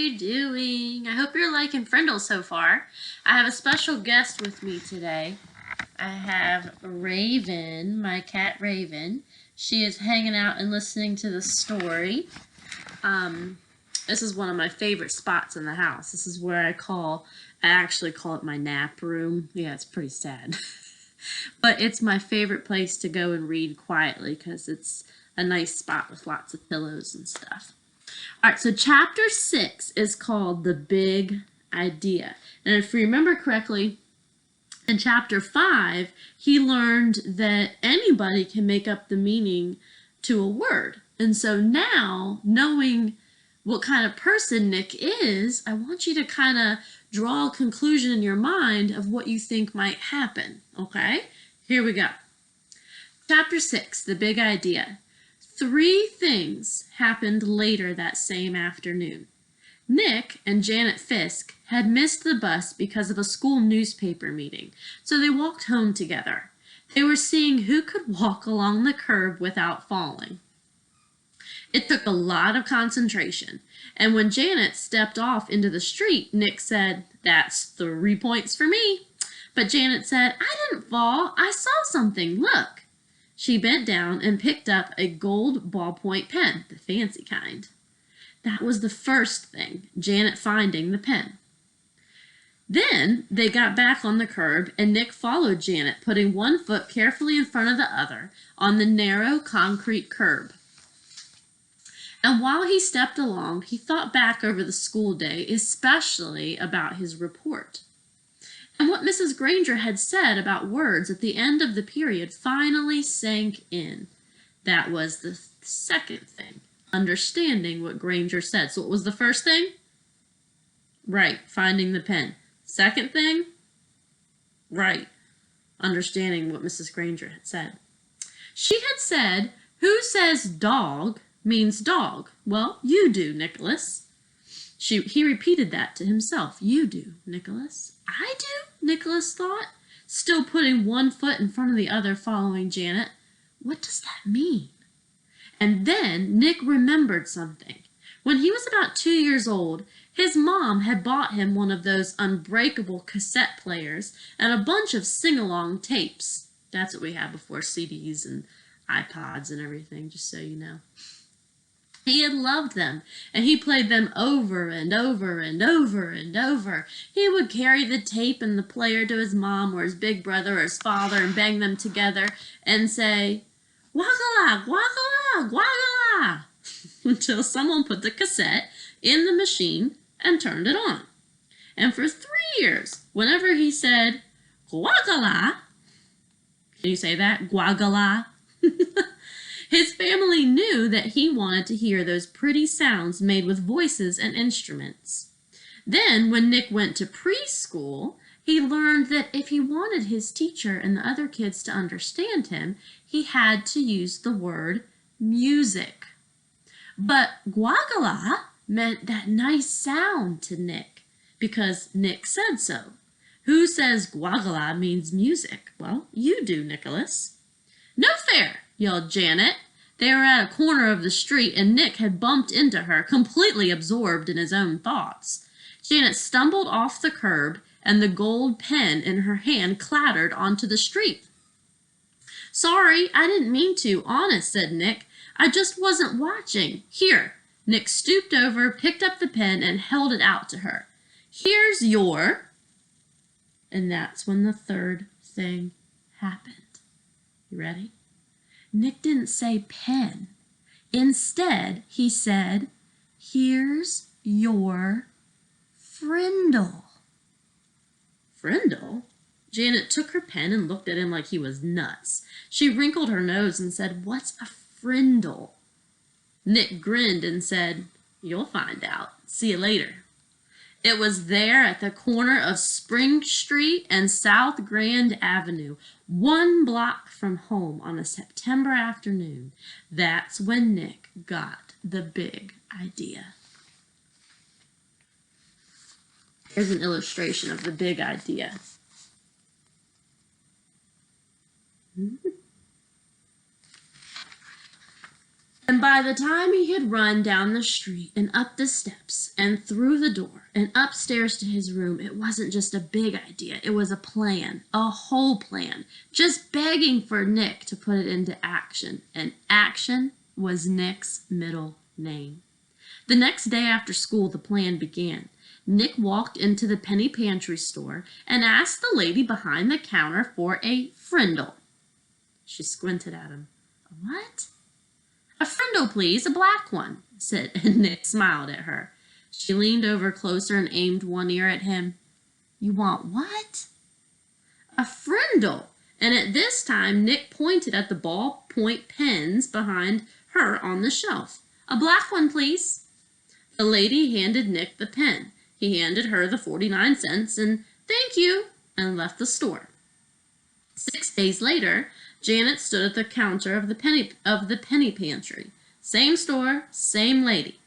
you doing? I hope you're liking Frindle so far. I have a special guest with me today. I have Raven, my cat Raven. She is hanging out and listening to the story. This is one of my favorite spots in the house. This is where I actually call it my nap room. Yeah, it's pretty sad. But it's my favorite place to go and read quietly because it's a nice spot with lots of pillows and stuff. All right, so chapter 6 is called The Big Idea. And if you remember correctly, in chapter 5, he learned that anybody can make up the meaning to a word. And so now, knowing what kind of person Nick is, I want you to kind of draw a conclusion in your mind of what you think might happen, okay? Here we go. Chapter 6, The Big Idea. 3 things happened later that same afternoon. Nick and Janet Fisk had missed the bus because of a school newspaper meeting, so they walked home together. They were seeing who could walk along the curb without falling. It took a lot of concentration, and when Janet stepped off into the street, Nick said, "That's 3 points for me." But Janet said, "I didn't fall. I saw something. Look." She bent down and picked up a gold ballpoint pen, the fancy kind. That was the first thing, Janet finding the pen. Then they got back on the curb, and Nick followed Janet, putting one foot carefully in front of the other on the narrow concrete curb. And while he stepped along, he thought back over the school day, especially about his report. And what Mrs. Granger had said about words at the end of the period finally sank in. That was the second thing, understanding what Granger said. So what was the first thing? Right, finding the pen. Second thing? Right, understanding what Mrs. Granger had said. She had said, "Who says dog means dog?" Well, you do, Nicholas. He repeated that to himself. "You do, Nicholas." "I do?" Nicholas thought, still putting one foot in front of the other, following Janet. What does that mean? And then Nick remembered something. When he was about 2 years old, his mom had bought him one of those unbreakable cassette players and a bunch of sing-along tapes. That's what we had before CDs and iPods and everything, just so you know. He had loved them, and he played them over and over and over and over. He would carry the tape and the player to his mom or his big brother or his father and bang them together and say, "Guagala, guagala, guagala," until someone put the cassette in the machine and turned it on. And for 3 years, whenever he said, "Guagala," can you say that? Guagala? His family knew that he wanted to hear those pretty sounds made with voices and instruments. Then, when Nick went to preschool, he learned that if he wanted his teacher and the other kids to understand him, he had to use the word music. But guagala meant that nice sound to Nick, because Nick said so. Who says guagala means music? Well, you do, Nicholas. "No fair!" yelled Janet. They were at a corner of the street, and Nick had bumped into her, completely absorbed in his own thoughts. Janet stumbled off the curb, and the gold pen in her hand clattered onto the street. "Sorry, I didn't mean to, honest," said Nick. "I just wasn't watching. Here." Nick stooped over, picked up the pen, and held it out to her. "Here's your..." And that's when the third thing happened. You ready? Nick didn't say pen. Instead, he said, "Here's your Frindle." Frindle? Janet took her pen and looked at him like he was nuts. She wrinkled her nose and said, "What's a Frindle?" Nick grinned and said, "You'll find out. See you later." It was there at the corner of Spring Street and South Grand Avenue, 1 block from home on a September afternoon. That's when Nick got the big idea. Here's an illustration of the big idea. And by the time he had run down the street and up the steps and through the door and upstairs to his room, it wasn't just a big idea. It was a plan, a whole plan, just begging for Nick to put it into action. And action was Nick's middle name. The next day after school, the plan began. Nick walked into the penny pantry store and asked the lady behind the counter for a Frindle. She squinted at him. "What?" "A Frindle, please, a black one," said, and Nick smiled at her. She leaned over closer and aimed one ear at him. "You want what?" "A Frindle." And at this time, Nick pointed at the ballpoint pens behind her on the shelf. "A black one, please." The lady handed Nick the pen. He handed her the 49 cents and "Thank you," and left the store. 6 days later, Janet stood at the counter of the penny pantry. Same store, same lady.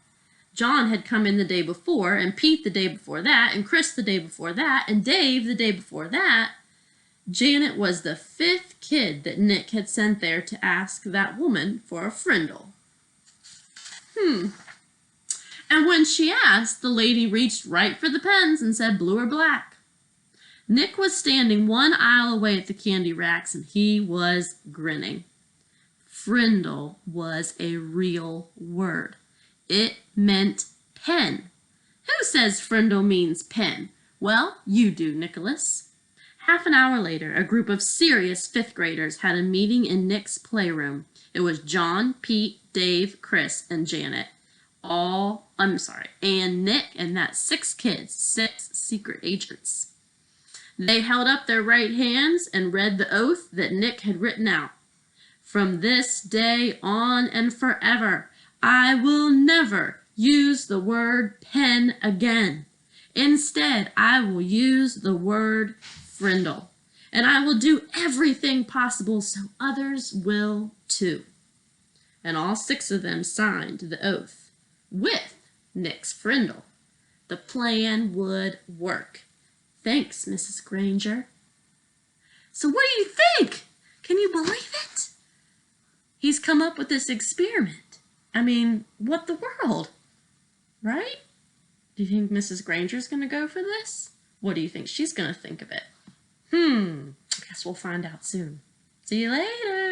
John had come in the day before, and Pete the day before that, and Chris the day before that, and Dave the day before that. Janet was the 5th kid that Nick had sent there to ask that woman for a Frindle. And when she asked, the lady reached right for the pens and said blue or black. Nick was standing one aisle away at the candy racks, and he was grinning. Frindle was a real word. It meant pen. Who says Frindle means pen? Well, you do, Nicholas. Half an hour later, a group of serious 5th graders had a meeting in Nick's playroom. It was John, Pete, Dave, Chris, and Janet. And Nick and that 6 kids, 6 secret agents. They held up their right hands and read the oath that Nick had written out. "From this day on and forever, I will never use the word pen again. Instead, I will use the word Frindle. And I will do everything possible so others will too." And all 6 of them signed the oath with Nick's Frindle. The plan would work. Thanks, Mrs. Granger. So what do you think? Can you believe it? He's come up with this experiment. I mean, what the world? Right? Do you think Mrs. Granger's going to go for this? What do you think she's going to think of it? I guess we'll find out soon. See you later.